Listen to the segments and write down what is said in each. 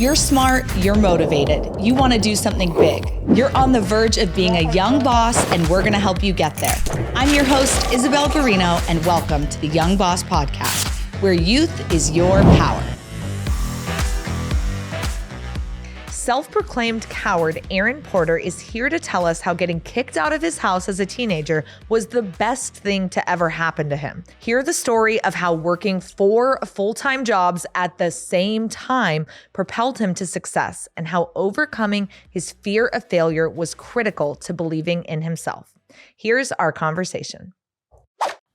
You're smart, you're motivated, you want to do something big. You're on the verge of being a young boss, and we're going to help you get there. I'm your host, Isabel Barrino, and welcome to the Young Boss Podcast, where youth is your power. Self-proclaimed coward Aaron Porter is here to tell us how getting kicked out of his house as a teenager was the best thing to ever happen to him. Hear the story of how working 4 full-time jobs at the same time propelled him to success, and how overcoming his fear of failure was critical to believing in himself. Here's our conversation.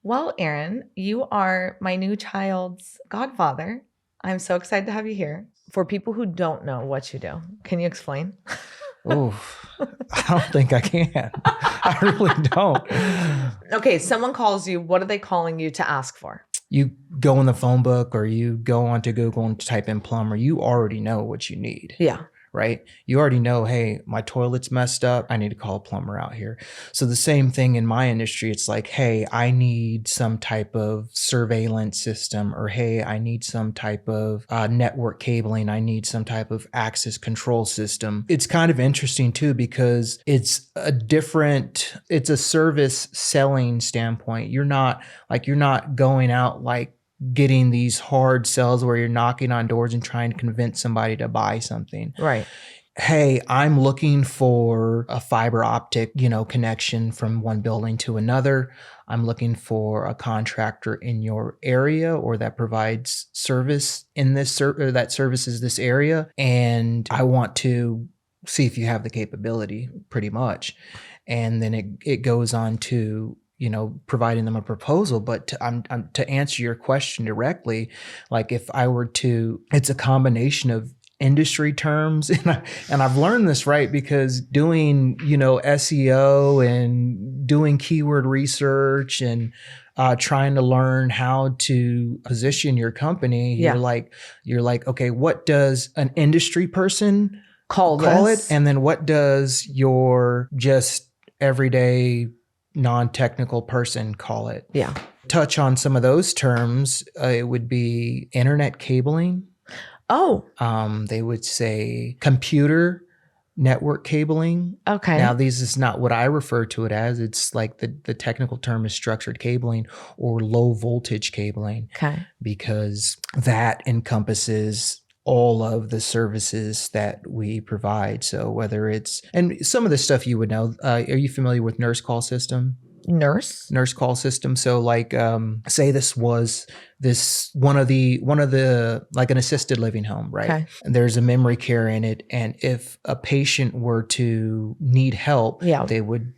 Well, Aaron, you are my new child's godfather. I'm so excited to have you here. For people who don't know what you do, can you explain? Oof, I don't think I can. I really don't. Okay, someone calls you. What are they calling you to ask for? You go in the phone book or you go onto Google and type in plumber. You already know what you need. Yeah. Right? You already know, hey, my toilet's messed up. I need to call a plumber out here. So the same thing in my industry. It's like, hey, I need some type of surveillance system, or hey, I need some type of network cabling. I need some type of access control system. It's kind of interesting too, because it's a service selling standpoint. You're not going out like getting these hard sells where you're knocking on doors and trying to convince somebody to buy something. Right. Hey, I'm looking for a fiber optic, connection from one building to another. I'm looking for a contractor in your area or that provides service in this or that services this area. And I want to see if you have the capability, pretty much. And then it goes on to providing them a proposal. But to answer your question directly, like if I were to, it's a combination of industry terms. And I've learned this, right? Because doing, SEO and doing keyword research and trying to learn how to position your company, you're like, okay, what does an industry person call it? And then what does your just everyday non-technical person call it? Yeah. Touch on some of those terms. It would be internet cabling. Oh. They would say computer network cabling. Okay. Now, this is not what I refer to it as. It's like the technical term is structured cabling or low voltage cabling. Okay. Because that encompasses all of the services that we provide. So whether it's, and some of the stuff you would know, are you familiar with nurse call system? Nurse call system. So like, say this was one of the like an assisted living home, right? Okay. And there's a memory care in it. And if a patient were to need help, they would,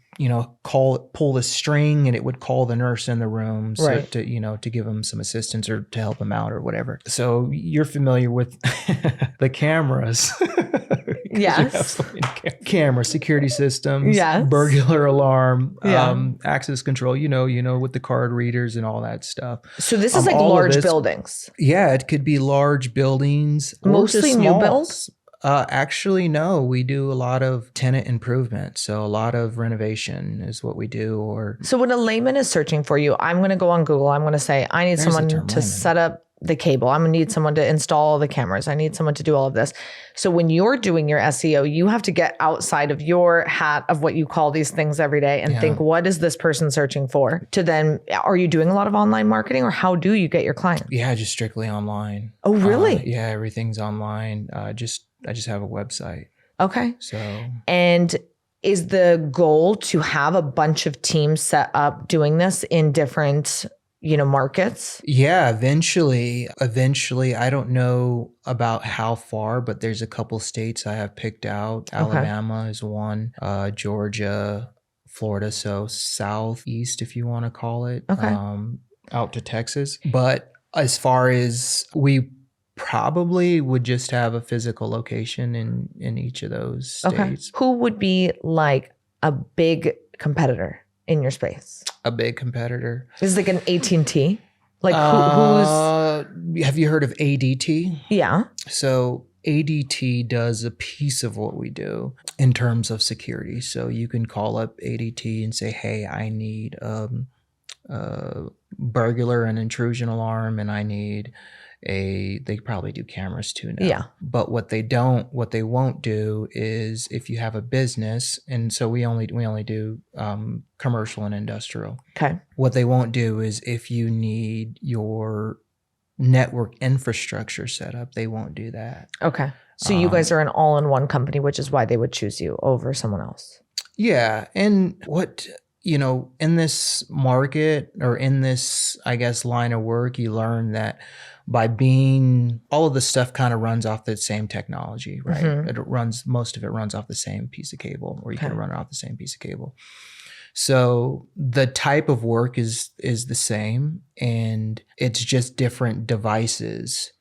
pull the string and it would call the nurse in the room to give them some assistance or to help them out or whatever. So you're familiar with the cameras. Yes. Camera, security systems, yes. Burglar alarm, access control, with the card readers and all that stuff. So this is like large buildings. Yeah, it could be large buildings. Mostly new builds? Actually, no. We do a lot of tenant improvement. So a lot of renovation is what we do. So when a layman is searching for you, I'm going to go on Google. I'm going to say, I need someone to set up the cable. I'm going to need someone to install the cameras. I need someone to do all of this. So when you're doing your SEO, you have to get outside of your hat of what you call these things every day and think, what is this person searching for? To then, are you doing a lot of online marketing, or how do you get your clients? Yeah, just strictly online. Oh, really? Yeah, everything's online. I just have a website. Okay. So, and is the goal to have a bunch of teams set up doing this in different markets? Yeah, eventually, I don't know about how far, but there's a couple states I have picked out. Alabama is one, Georgia, Florida. So southeast, if you want to call it, out to Texas. But as far as we probably would just have a physical location in each of those states. Who would be like a big competitor in your space? A big competitor is like an AT&T. Like who's? Have you heard of ADT? Yeah. So ADT does a piece of what we do in terms of security. So you can call up ADT and say, hey, I need burglar and intrusion alarm, and I need they probably do cameras too now. Yeah. But what they won't do is if you have a business, and so we only do commercial and industrial. Okay. What they won't do is if you need your network infrastructure set up, they won't do that. Okay. So you guys are an all-in-one company, which is why they would choose you over someone else. Yeah. And in this market or in this, I guess, line of work, you learn that all of the stuff kind of runs off the same technology, right? Mm-hmm. Most of it runs off the same piece of cable, or you can run it off the same piece of cable. So the type of work is the same, and it's just different devices.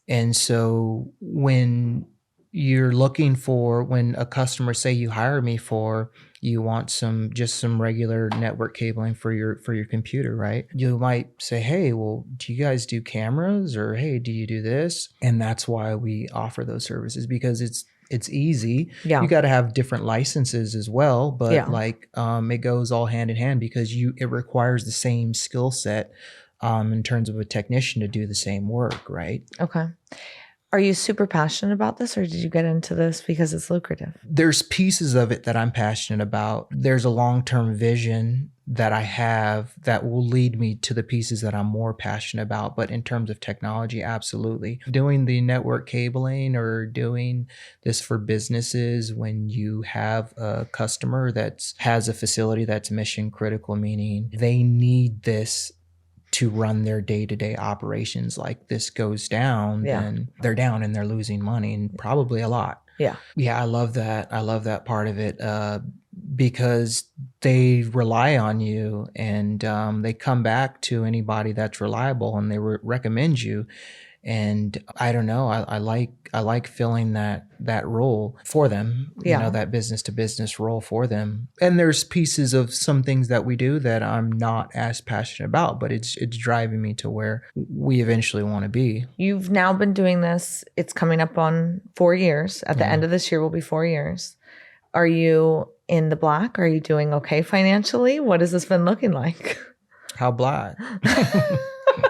And so when a customer say you hire me for, you want some regular network cabling for your computer, right? You might say, hey, well, do you guys do cameras? Or, hey, do you do this? And that's why we offer those services, because it's easy. Yeah. You got to have different licenses as well, but it goes all hand in hand, because it requires the same skill set in terms of a technician to do the same work, right? Okay. Are you super passionate about this, or did you get into this because it's lucrative? There's pieces of it that I'm passionate about. There's a long-term vision that I have that will lead me to the pieces that I'm more passionate about. But in terms of technology, absolutely. Doing the network cabling or doing this for businesses, when you have a customer that has a facility that's mission critical, meaning they need this to run their day-to-day operations. Like, this goes down, then they're down and they're losing money, and probably a lot. Yeah. Yeah, I love that. I love that part of it, because they rely on you, and they come back to anybody that's reliable, and they recommend you. And I don't know, I like filling that role for them, that business to business role for them. And there's pieces of some things that we do that I'm not as passionate about, but it's driving me to where we eventually want to be. You've now been doing this. It's coming up on 4 years. At the end of this year will be 4 years. Are you in the black? Are you doing okay financially? What has this been looking like? How black?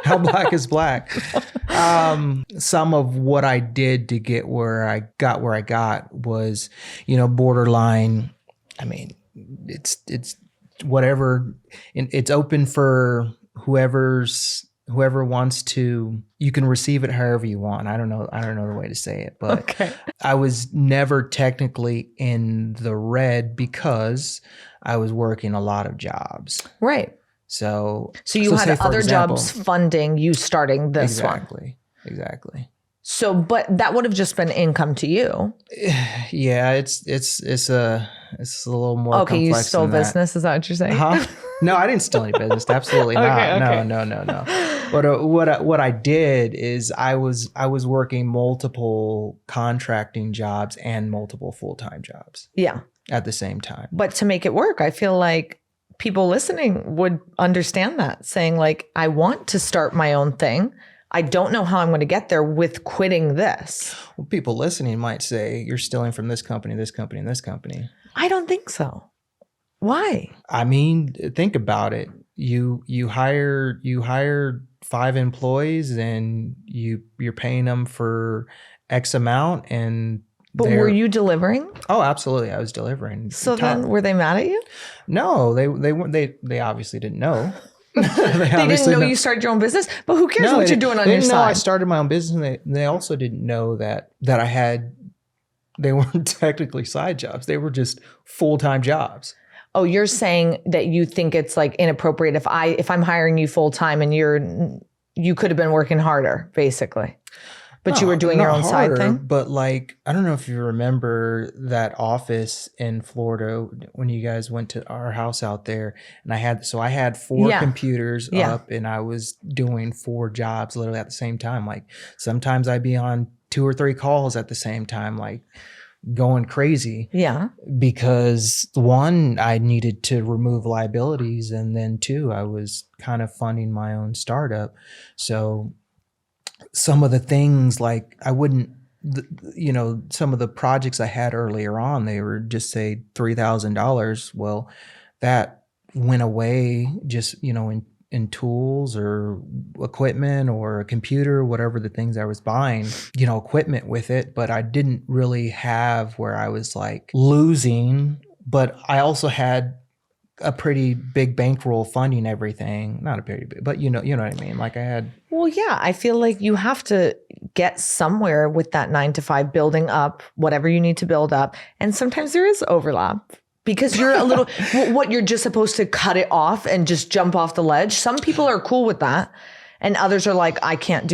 How black is black? Some of what I did to get where I got was, borderline. I mean, it's whatever. It's open for whoever wants to. You can receive it however you want. I don't know the way to say it, but okay. I was never technically in the red because I was working a lot of jobs. Right. So you had other jobs funding you starting this one. Exactly. So, but that would have just been income to you. Yeah, it's a little more complex. Okay, you stole than that. Business. Is that what you're saying? Huh? No, I didn't steal any business. Absolutely not. Okay. No. But what I did is I was working multiple contracting jobs and multiple full-time jobs. Yeah. At the same time. But to make it work, I feel like people listening would understand that, saying like, I want to start my own thing. I don't know how I'm going to get there with quitting this. Well, people listening might say, you're stealing from this company, this company, and this company. I don't think so. Why? I mean, think about it. You hired 5 employees, and you're paying them for X amount, and but were you delivering? Oh, absolutely. I was delivering. So then were they mad at you? No, they obviously didn't know. They didn't know you started your own business, but who cares what you're doing on your side? They didn't know I started my own business. And they also didn't know that they weren't technically side jobs. They were just full-time jobs. Oh, you're saying that you think it's like inappropriate if I'm hiring you full-time and you could have been working harder, basically. But you were doing your own side thing? But like, I don't know if you remember that office in Florida when you guys went to our house out there, and I had 4 computers up, and I was doing 4 jobs literally at the same time. Like, sometimes I'd be on 2 or 3 calls at the same time, like going crazy. Yeah. Because 1, I needed to remove liabilities, and then 2, I was kind of funding my own startup. So some of the things, like some of the projects I had earlier on, they were just say $3,000. Well, that went away just, in in tools or equipment or a computer, whatever the things I was buying, equipment with it, but I didn't really have where I was like losing, but I also had a pretty big bankroll funding everything. Not a pretty big, but you know what I mean? Like I had. Well, yeah, I feel like you have to get somewhere with that 9 to 5, building up whatever you need to build up. And sometimes there is overlap because you're a little, what you're just supposed to cut it off and just jump off the ledge. Some people are cool with that. And others are like, I can't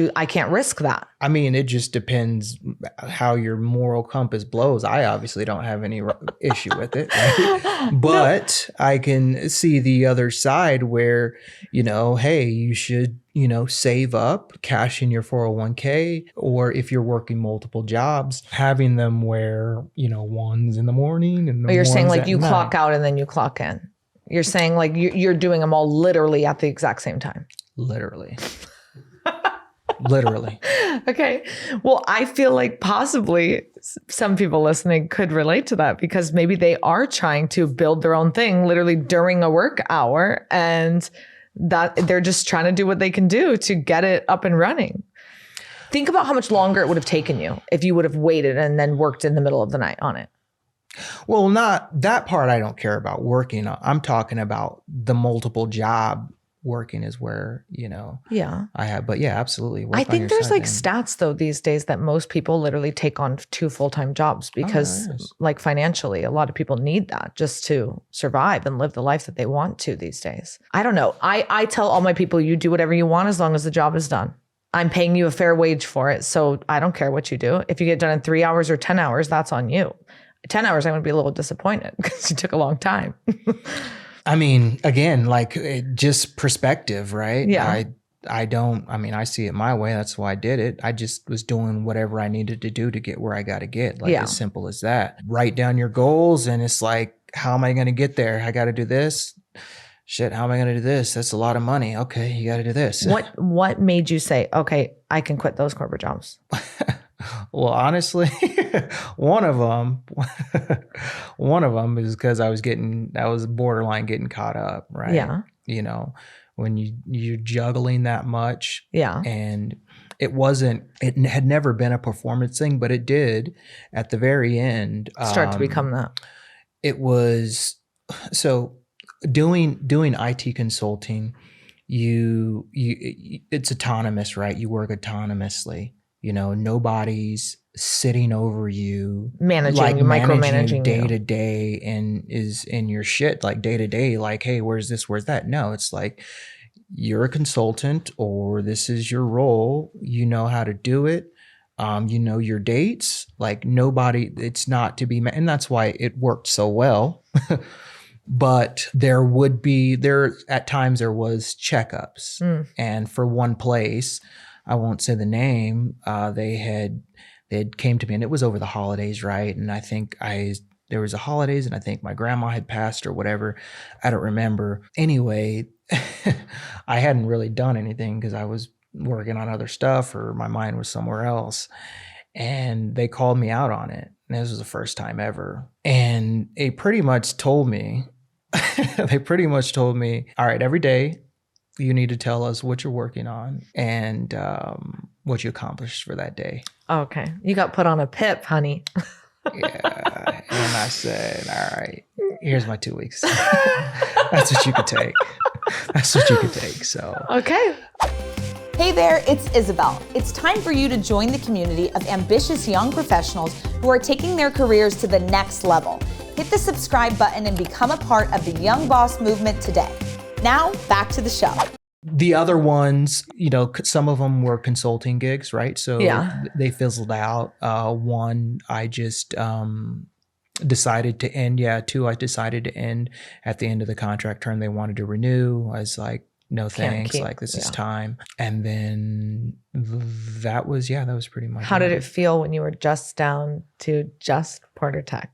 risk that. I mean, it just depends how your moral compass blows. I obviously don't have any issue with it, right? But no. I can see the other side where, hey, you should, save up, cash in your 401k, or if you're working multiple jobs, having them where, one's in the morning and you're saying like at you night. Clock out and then you clock in. You're saying like you're doing them all literally at the exact same time. Literally. Literally. Okay. Well, I feel like possibly some people listening could relate to that because maybe they are trying to build their own thing literally during a work hour and that they're just trying to do what they can do to get it up and running. Think about how much longer it would have taken you if you would have waited and then worked in the middle of the night on it. Well, not that part I don't care about working on. I'm talking about the multiple job working is where, yeah, I have, but yeah, absolutely. I think there's like stats though these days that most people literally take on 2 full-time jobs because like financially, a lot of people need that just to survive and live the life that they want to these days. I don't know. I tell all my people, you do whatever you want as long as the job is done. I'm paying you a fair wage for it. So I don't care what you do. If you get done in 3 hours or 10 hours, that's on you. 10 hours, I'm going to be a little disappointed because it took a long time. I mean, again, like just perspective, right? Yeah. I see it my way. That's why I did it. I just was doing whatever I needed to do to get where I got to get. Like as simple as that. Write down your goals and it's like, how am I going to get there? I got to do this. Shit, how am I going to do this? That's a lot of money. Okay, you got to do this. What made you say, okay, I can quit those corporate jobs? Well, honestly, one of them is because I was borderline getting caught up, right? Yeah. When you're juggling that much. Yeah. And it had never been a performance thing, but it did at the very end. Start to become that. It was, so doing IT consulting, it's autonomous, right? You work autonomously. Nobody's sitting over you, micromanaging day to day and is in your shit like day to day. Like, hey, where's this? Where's that? No, it's like you're a consultant or this is your role. You know how to do it. Your dates. Like it's not to be, and that's why it worked so well. But at times there was checkups, and for one place. I won't say the name. They had came to me and it was over the holidays, right? And I think there was a holidays and I think my grandma had passed or whatever. I don't remember. Anyway, I hadn't really done anything because I was working on other stuff or my mind was somewhere else. And they called me out on it. And this was the first time ever. And they pretty much told me, all right, every day, you need to tell us what you're working on and what you accomplished for that day. Okay. You got put on a pip, honey. Yeah. And I said, all right, here's my 2 weeks. That's what you could take. So. Okay. Hey there, it's Isabel. It's time for you to join the community of ambitious young professionals who are taking their careers to the next level. Hit the subscribe button and become a part of the Young Boss movement today. Now, back to the show. The other ones, some of them were consulting gigs, right? So they fizzled out. One, I just decided to end. Yeah, 2, I decided to end at the end of the contract term. They wanted to renew. I was like, no thanks, this is time. And then that was pretty much How did it feel when you were just down to just Porter Tech?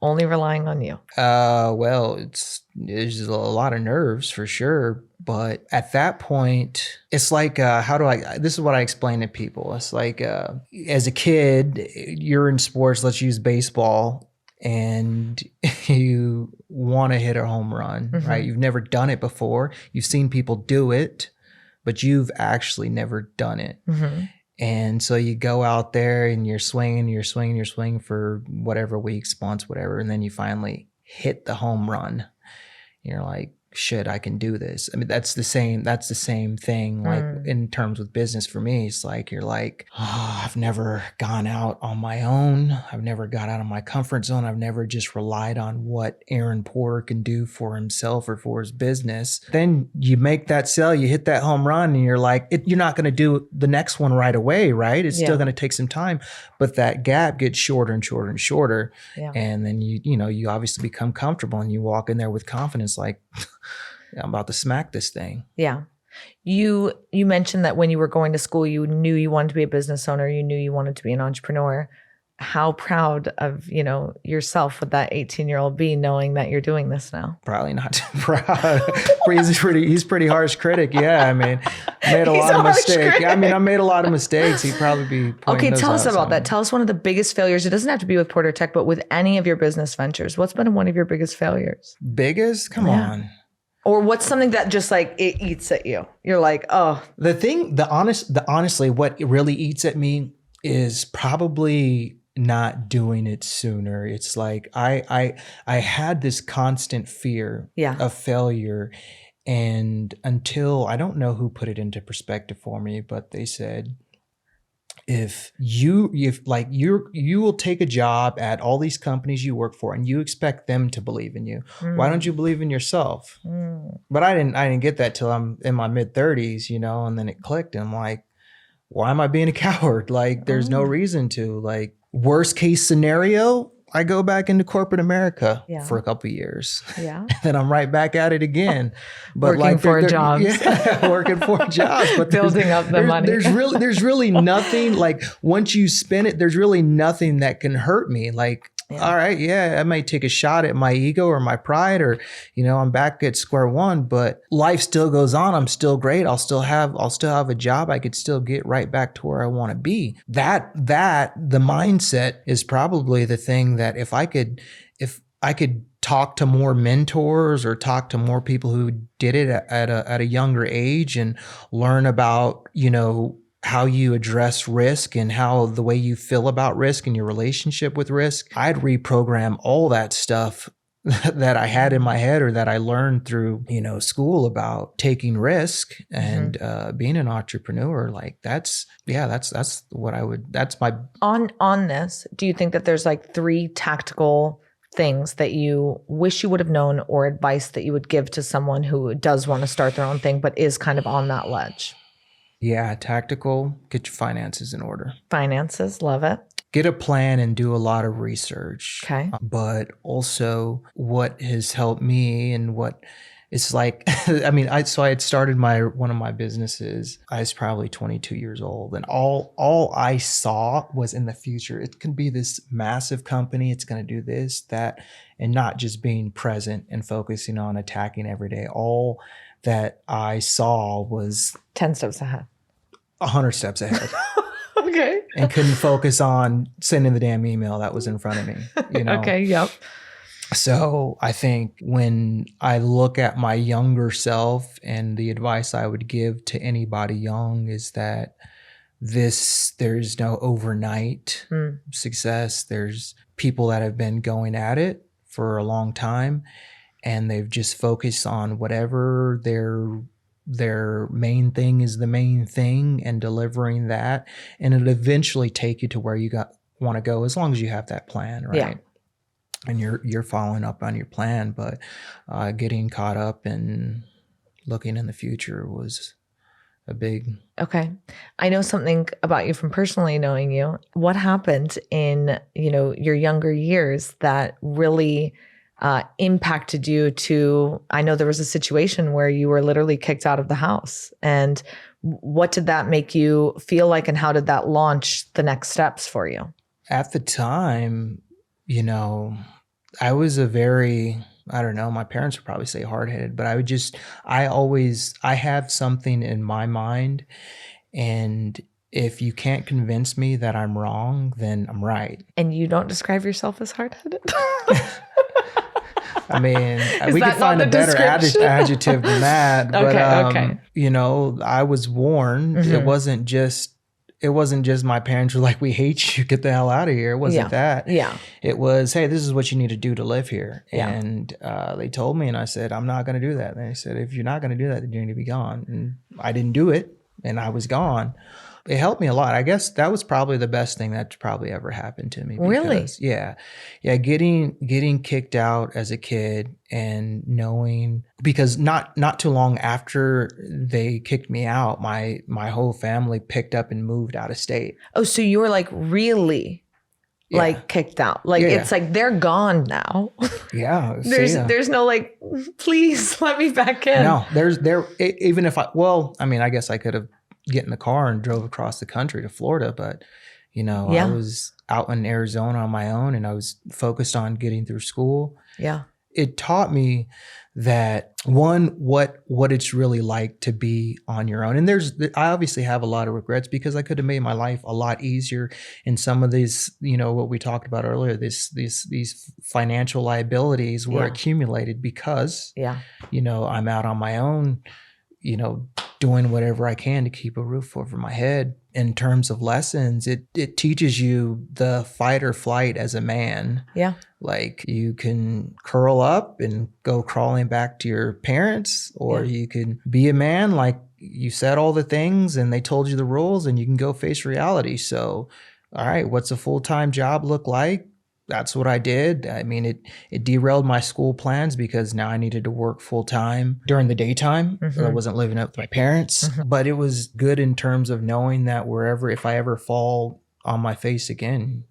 Only relying on you? Well, there's a lot of nerves for sure. But at that point, it's like, this is what I explain to people. It's like, as a kid, you're in sports, let's use baseball. and you want to hit a home run, right? You've never done it before. You've seen people do it, but you've actually never done it. And so you go out there and you're swinging for whatever weeks, months, whatever. And then you finally hit the home run. You're like, shit, I can do this. I mean, that's the same thing. Like in terms with business for me, it's like, you're like, oh, I've never gone out on my own. I've never got out of my comfort zone. I've never just relied on what Aaron Porter can do for himself or for his business. Then you make that sale, you hit that home run, and you're like, you're not going to do the next one right away, right? It's still going to take some time, but that gap gets shorter and shorter and shorter. And then you obviously become comfortable and you walk in there with confidence, like, I'm about to smack this thing. Yeah. You mentioned that when you were going to school, you knew you wanted to be a business owner. You knew you wanted to be an entrepreneur. How proud of, yourself would that 18-year-old be, knowing that you're doing this now? Probably not too proud. He's pretty harsh critic. Yeah. I mean, I made a lot of mistakes. I made a lot of mistakes. He'd probably be Okay, tell us about that. Tell us one of the biggest failures. It doesn't have to be with Porter Tech, but with any of your business ventures. What's been one of your biggest failures? Biggest? Come on. Or what's something that just like it eats at you? You're like, oh. Honestly, what really eats at me is probably not doing it sooner. It's like I had this constant fear of failure. And until, I don't know who put it into perspective for me, but they said, if you will take a job at all these companies you work for and you expect them to believe in you. Why don't you believe in yourself? But I didn't get that till I'm in my mid 30s, and then it clicked and I'm like, why am I being a coward? Like, there's no reason to. Like, worst case scenario, I go back into corporate America for a couple of years. And then I'm right back at it again. But working for jobs. Yeah, working for jobs. But building up the money. There's really nothing, like, once you spin it, there's really nothing that can hurt me. Like, all right, I might take a shot at my ego or my pride, or, I'm back at square one, but life still goes on. I'm still great. I'll still have a job. I could still get right back to where I want to be. The mindset is probably the thing that if I could talk to more mentors or talk to more people who did it at a younger age and learn about, how you address risk and how the way you feel about risk and your relationship with risk, I'd reprogram all that stuff that I had in my head or that I learned through, school about taking risk and being an entrepreneur. Like that's what I would, that's my. On this, do you think that there's like 3 tactical things that you wish you would have known or advice that you would give to someone who does want to start their own thing, but is kind of on that ledge? Yeah, tactical, get your finances in order. Finances, love it. Get a plan and do a lot of research. Okay. But also what has helped me and what it's like, I had started one of my businesses. I was probably 22 years old, and all I saw was in the future, it can be this massive company. It's going to do this, that, and not just being present and focusing on attacking every day. All that I saw was 10 steps ahead, 100 steps ahead. Okay. And couldn't focus on sending the damn email that was in front of me, Okay. Yep. So I think when I look at my younger self, and the advice I would give to anybody young is that there's no overnight success. There's people that have been going at it for a long time, and they've just focused on whatever their main thing is, the main thing, and delivering that. And it'll eventually take you to where you want to go, as long as you have that plan, right? Yeah. And you're following up on your plan. But getting caught up in looking in the future was a big. Okay. I know something about you from personally knowing you. What happened in, your younger years that really impacted you to, I know there was a situation where you were literally kicked out of the house, and what did that make you feel like, and how did that launch the next steps for you? At the time, I was a very, I don't know, my parents would probably say hard-headed, but I have something in my mind, and if you can't convince me that I'm wrong, then I'm right. And you don't describe yourself as hard-headed? I mean, we that could find not a the better description? adjective than that. But, Okay. you know, I was warned. It wasn't just my parents were like, we hate you, get the hell out of here. It wasn't that. Yeah. It was, hey, this is what you need to do to live here. Yeah. And they told me, and I said, I'm not going to do that. And they said, if you're not going to do that, then you need to be gone. And I didn't do it, and I was gone. It helped me a lot. I guess that was probably the best thing that's probably ever happened to me. Because, really? Yeah. Getting kicked out as a kid and knowing, because not too long after they kicked me out, my whole family picked up and moved out of state. Oh, so you were like really like kicked out. Like it's like they're gone now. Yeah. There's no like, please let me back in. No, even if I guess I could have get in the car and drove across the country to Florida, but you know, I was out in Arizona on my own, and I was focused on getting through school. Yeah. It taught me that what it's really like to be on your own. And I obviously have a lot of regrets, because I could have made my life a lot easier in some of these, you know, what we talked about earlier, these financial liabilities were accumulated because, you know, I'm out on my own, you know, doing whatever I can to keep a roof over my head. In terms of lessons, it teaches you the fight or flight as a man. Yeah. Like, you can curl up and go crawling back to your parents, or you can be a man, like you said all the things and they told you the rules, and you can go face reality. So, all right, what's a full-time job look like? That's what I did. I mean, it derailed my school plans, because now I needed to work full time during the daytime. I wasn't living up with my parents, but it was good in terms of knowing that if I ever fall on my face again,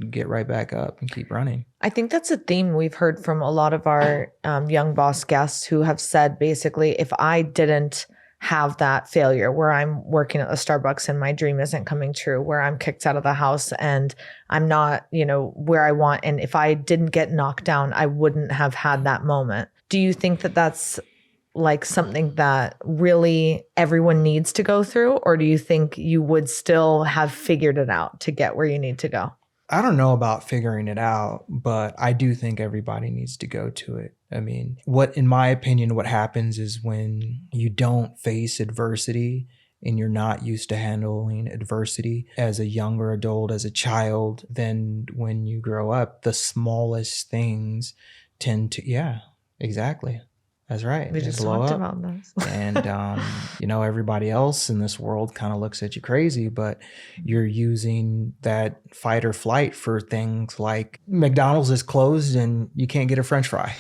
get right back up and keep running. I think that's a theme we've heard from a lot of our young boss guests, who have said, basically, if I didn't have that failure where I'm working at a Starbucks and my dream isn't coming true, where I'm kicked out of the house and I'm not, you know, where I want. And if I didn't get knocked down, I wouldn't have had that moment. Do you think that that's like something that really everyone needs to go through? Or do you think you would still have figured it out to get where you need to go? I don't know about figuring it out, but I do think everybody needs to go to it. I mean, in my opinion, what happens is when you don't face adversity and you're not used to handling adversity as a younger adult, as a child, then when you grow up, the smallest things tend to, exactly. That's right. We just talked about this. And, you know, everybody else in this world kind of looks at you crazy, but you're using that fight or flight for things like McDonald's is closed and you can't get a French fry.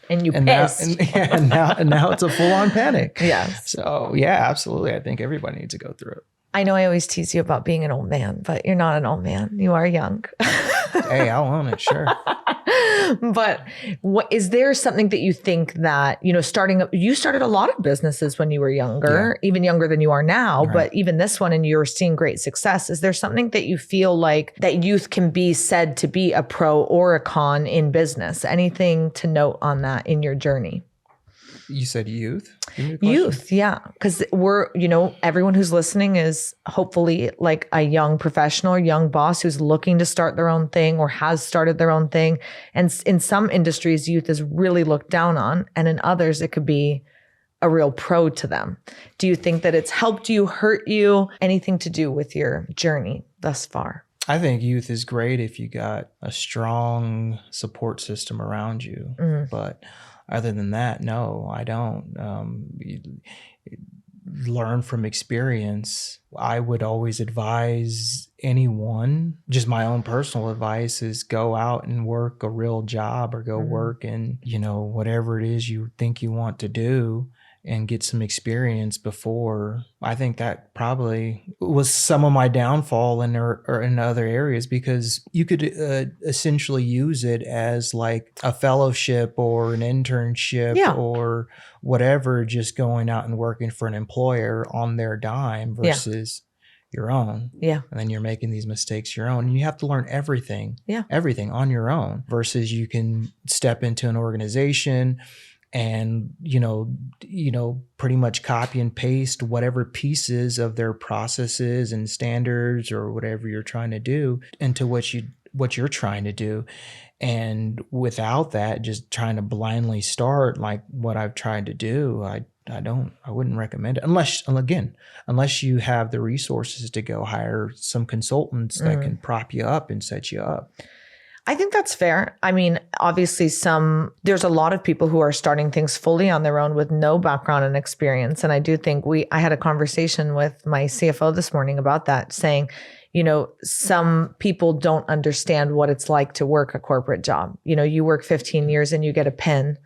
And you pissed. Now it's a full-on panic. Yes. So, yeah, absolutely. I think everybody needs to go through it. I know I always tease you about being an old man, but you're not an old man. You are young. Hey, I'll own it. Sure. But is there something that you think that, you know, you started a lot of businesses when you were younger, even younger than you are now, Right. But even this one, and you're seeing great success. Is there something that you feel like that youth can be said to be a pro or a con in business? Anything to note on that in your journey? You said youth? Youth, yeah. Because everyone who's listening is hopefully like a young professional or young boss who's looking to start their own thing or has started their own thing. And in some industries, youth is really looked down on. And in others, it could be a real pro to them. Do you think that it's helped you, hurt you, anything to do with your journey thus far? I think youth is great if you got a strong support system around you. But other than that, no, I don't. Learn from experience. I would always advise anyone, just my own personal advice is go out and work a real job, or go work in, whatever it is you think you want to do, and get some experience before. I think that probably was some of my downfall in other areas, because you could essentially use it as like a fellowship or an internship or whatever, just going out and working for an employer on their dime versus your own. Yeah. And then you're making these mistakes your own, and you have to learn everything on your own, versus you can step into an organization and, pretty much copy and paste whatever pieces of their processes and standards or whatever you're trying to do into what you're trying to do. And without that, just trying to blindly start like what I've tried to do, I wouldn't recommend it unless you have the resources to go hire some consultants that can prop you up and set you up. I think that's fair. I mean, obviously there's a lot of people who are starting things fully on their own with no background and experience. And I do think I had a conversation with my CFO this morning about that, saying, some people don't understand what it's like to work a corporate job. You work 15 years and you get a PIN.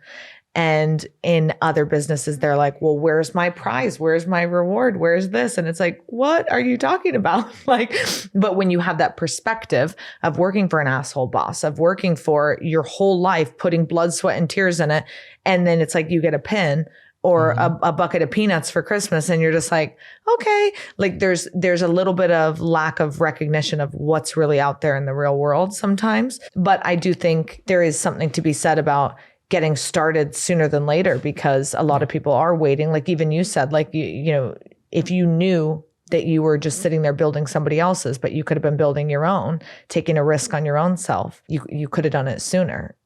And in other businesses, they're like, well, where's my prize? Where's my reward? Where's this? And it's like, what are you talking about? But when you have that perspective of working for an asshole boss, of working for your whole life, putting blood, sweat, and tears in it, and then it's like you get a pin or a bucket of peanuts for Christmas, and you're just like, okay. Like there's a little bit of lack of recognition of what's really out there in the real world sometimes. But I do think there is something to be said about getting started sooner than later, because a lot of people are waiting. Like even you said, like, if you knew that you were just sitting there building somebody else's, but you could have been building your own, taking a risk on your own self, you could have done it sooner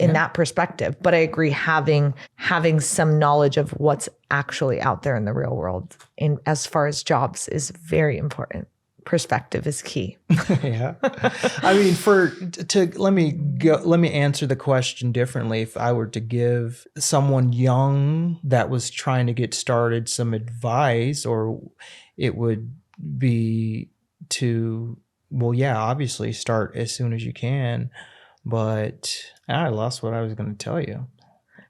in that perspective. But I agree, having some knowledge of what's actually out there in the real world as far as jobs is very important. Perspective is key. Yeah. I mean, let me answer the question differently. If I were to give someone young that was trying to get started some advice, or it would be to, obviously start as soon as you can, but I lost what I was going to tell you.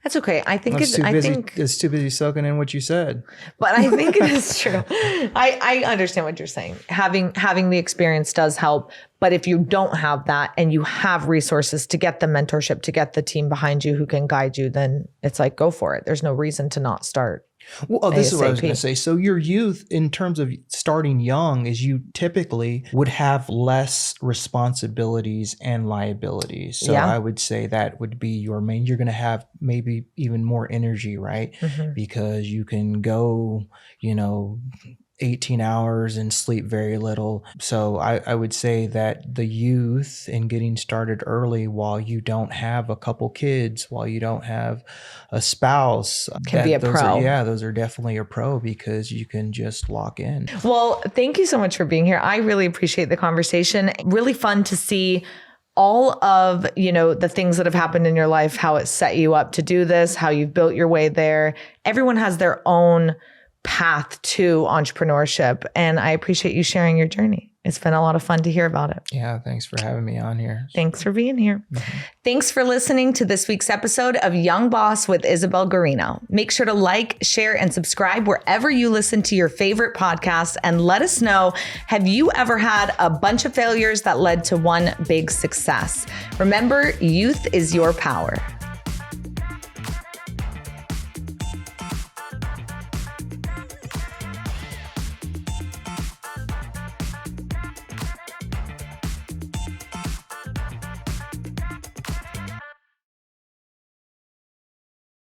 That's okay. I think it's too busy soaking in what you said. But I think it is true. I understand what you're saying. Having the experience does help. But if you don't have that and you have resources to get the mentorship, to get the team behind you who can guide you, then it's like, go for it. There's no reason to not start. Well, this is what I was going to say. So your youth, in terms of starting young, is you typically would have less responsibilities and liabilities. So I would say that would be your main. You're going to have maybe even more energy, right? Because you can go, 18 hours and sleep very little. So I would say that the youth in getting started early, while you don't have a couple kids, while you don't have a spouse, can be a pro. Those are definitely a pro, because you can just lock in. Well, thank you so much for being here. I really appreciate the conversation. Really fun to see all of, the things that have happened in your life, how it set you up to do this, how you've built your way there. Everyone has their own path to entrepreneurship. And I appreciate you sharing your journey. It's been a lot of fun to hear about it. Yeah, thanks for having me on here. Thanks for being here. Thanks for listening to this week's episode of Young Boss with Isabel Garino. Make sure to like, share, and subscribe wherever you listen to your favorite podcasts, and let us know, have you ever had a bunch of failures that led to one big success? Remember, youth is your power.